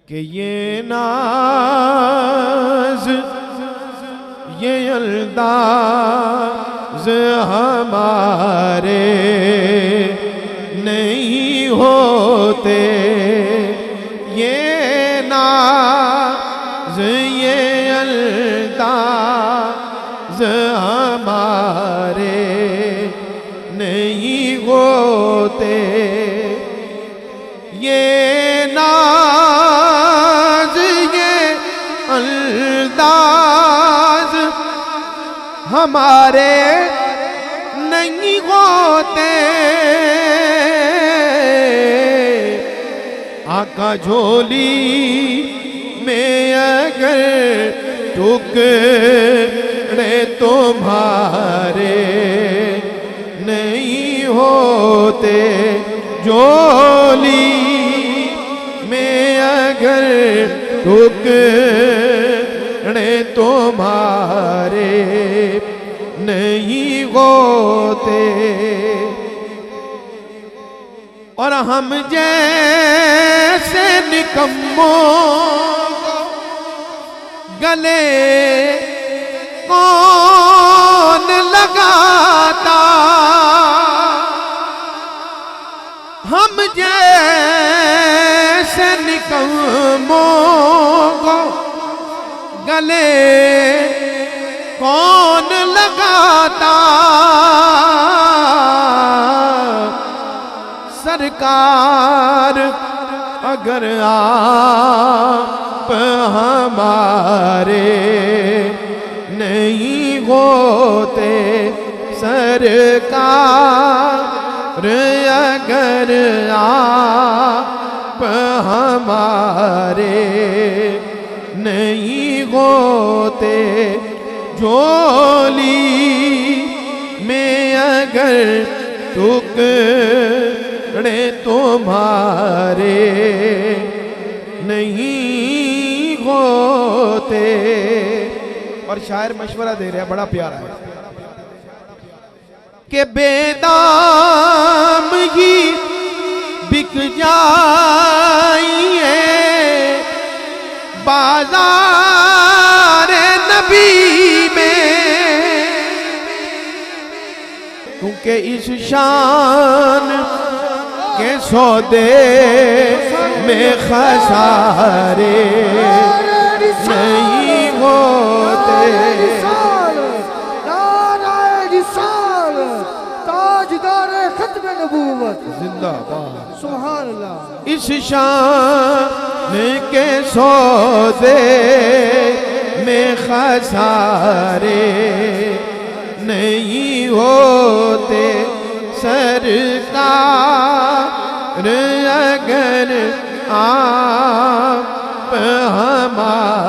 कि ये नाज ये अंदाज हमारे नहीं होते, ये नाज ये अंदाज हमारे नहीं होते, ये नाज ये अंदाज हमारे नहीं होते। आका झोली में अगर टुकड़े तुम्हारे नहीं होते, झोली में अगर टुकड़े तुम्हारे नहीं होते, और हम जैसे निकम्मों गले कौन लगाता, हम जैसे निकम्मों को गले कौन लगाता। सरकार अगर आप हमारे नहीं होते, सरकार अगर आप हमारे नहीं होते, झोली में अगर टुकड़े तुम्हारे नहीं होते। और शायर मशवरा दे रहे हैं, बड़ा प्यारा है कि बेदाम ही बिक जाइए बाजार नबी में, क्योंकि इस शान के सौदे में खसारे नहीं होते। जिंदाबाद सुभान अल्लाह। इस शान के सौदे में खसारे नहीं होते, सरकार अगर आप हमारे